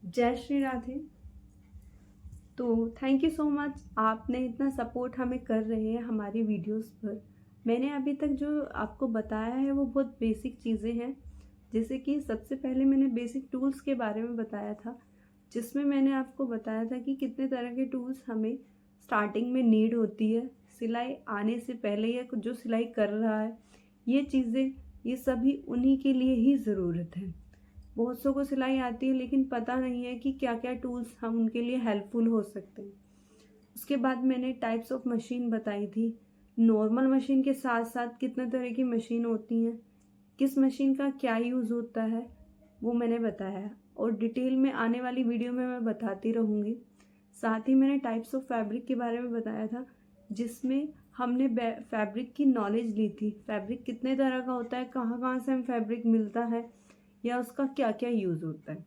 जय श्री राधे। तो thank you so much, आपने इतना सपोर्ट हमें कर रहे हैं हमारी वीडियोस पर। मैंने अभी तक जो आपको बताया है वो बहुत बेसिक चीज़ें हैं। जैसे कि सबसे पहले मैंने बेसिक टूल्स के बारे में बताया था, जिसमें मैंने आपको बताया था कि कितने तरह के टूल्स हमें स्टार्टिंग में नीड होती है। सिलाई आने से पहले या जो सिलाई कर रहा है, ये चीज़ें, ये सभी उन्हीं के लिए ही ज़रूरत है। बहुत सौ को सिलाई आती है लेकिन पता नहीं है कि क्या क्या टूल्स हम उनके लिए हेल्पफुल हो सकते हैं। उसके बाद मैंने टाइप्स ऑफ मशीन बताई थी। नॉर्मल मशीन के साथ साथ कितने तरह की मशीन होती हैं, किस मशीन का क्या यूज़ होता है, वो मैंने बताया है और डिटेल में आने वाली वीडियो में मैं बताती रहूँगी। साथ ही मैंने टाइप्स ऑफ फैब्रिक के बारे में बताया था, जिसमें हमने फैब्रिक की नॉलेज ली थी। फैब्रिक कितने तरह का होता है, कहाँ कहाँ से हम फैब्रिक मिलता है या उसका क्या क्या यूज़ होता है।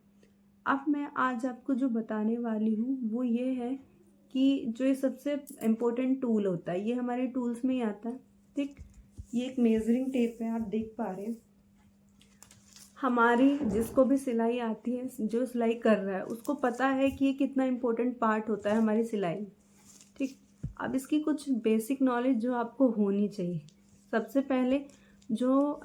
अब मैं आज आपको जो बताने वाली हूँ वो ये है कि जो ये सबसे इम्पोर्टेंट टूल होता है, ये हमारे टूल्स में ही आता है। ठीक, ये एक मेजरिंग टेप है, आप देख पा रहे हैं। हमारी जिसको भी सिलाई आती है, जो सिलाई कर रहा है, उसको पता है कि ये कितना इम्पोर्टेंट पार्ट होता है हमारी सिलाई में। ठीक, अब इसकी कुछ बेसिक नॉलेज जो आपको होनी चाहिए। सबसे पहले जो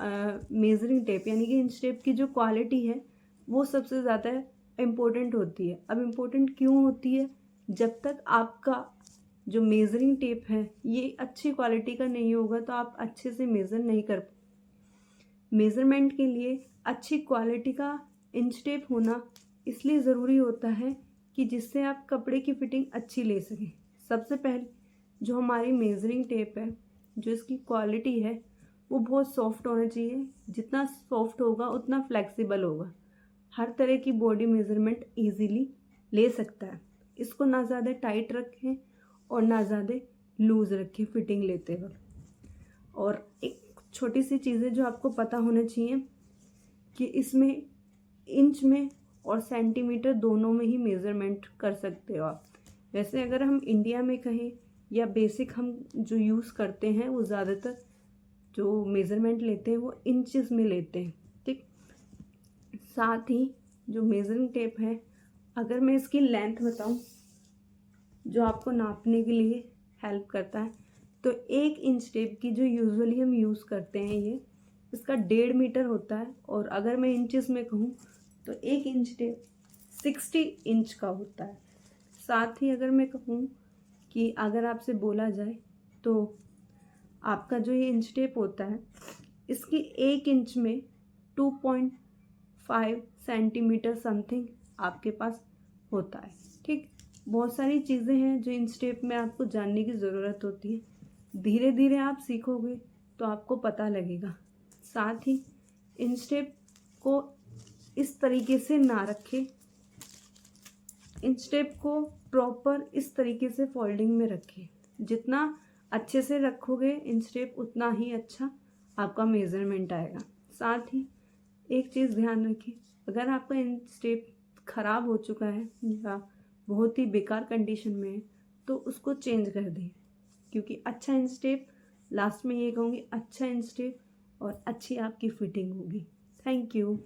मेजरिंग टेप यानी कि इंच टेप की जो क्वालिटी है वो सबसे ज़्यादा इम्पोर्टेंट होती है। अब इम्पोर्टेंट क्यों होती है? जब तक आपका जो मेजरिंग टेप है ये अच्छी क्वालिटी का नहीं होगा तो आप अच्छे से मेज़र नहीं कर। मेज़रमेंट के लिए अच्छी क्वालिटी का इंच टेप होना इसलिए ज़रूरी होता है कि जिससे आप कपड़े की फिटिंग अच्छी ले सकें। सबसे पहले जो हमारी मेजरिंग टेप है, जो इसकी क्वालिटी है, वो बहुत सॉफ्ट होना चाहिए। जितना सॉफ्ट होगा उतना फ्लेक्सिबल होगा, हर तरह की बॉडी मेजरमेंट इजीली ले सकता है। इसको ना ज़्यादा टाइट रखें और ना ज़्यादा लूज़ रखें फिटिंग लेते वक्त। और एक छोटी सी चीज़ें जो आपको पता होना चाहिए कि इसमें इंच में और सेंटीमीटर दोनों में ही मेज़रमेंट कर सकते हो आप। वैसे अगर हम इंडिया में कहें या बेसिक हम जो यूज़ करते हैं, वो ज़्यादातर जो मेज़रमेंट लेते हैं वो इंचेस में लेते हैं। ठीक, साथ ही जो मेजरिंग टेप है, अगर मैं इसकी लेंथ बताऊं जो आपको नापने के लिए हेल्प करता है, तो 1 इंच टेप की जो यूजुअली हम यूज़ करते हैं, ये इसका 1.5 मीटर होता है। और अगर मैं इंचेस में कहूँ तो 1 इंच टेप 60 इंच का होता है। साथ ही अगर मैं कहूँ कि अगर आपसे बोला जाए तो आपका जो ये इंच टेप होता है, इसकी 1 इंच में 2.5 सेंटीमीटर समथिंग आपके पास होता है। ठीक, बहुत सारी चीज़ें हैं जो इंच टेप में आपको जानने की ज़रूरत होती है। धीरे धीरे आप सीखोगे तो आपको पता लगेगा। साथ ही इंच टेप को इस तरीके से ना रखें, इंच टेप को प्रॉपर इस तरीके से फोल्डिंग में रखें। जितना अच्छे से रखोगे इंच टेप, उतना ही अच्छा आपका मेज़रमेंट आएगा। साथ ही एक चीज़ ध्यान रखें, अगर आपका इंच टेप ख़राब हो चुका है या बहुत ही बेकार कंडीशन में है तो उसको चेंज कर दें, क्योंकि अच्छा इंच टेप, लास्ट में ये कहूँगी, अच्छा इंच टेप और अच्छी आपकी फिटिंग होगी। Thank you.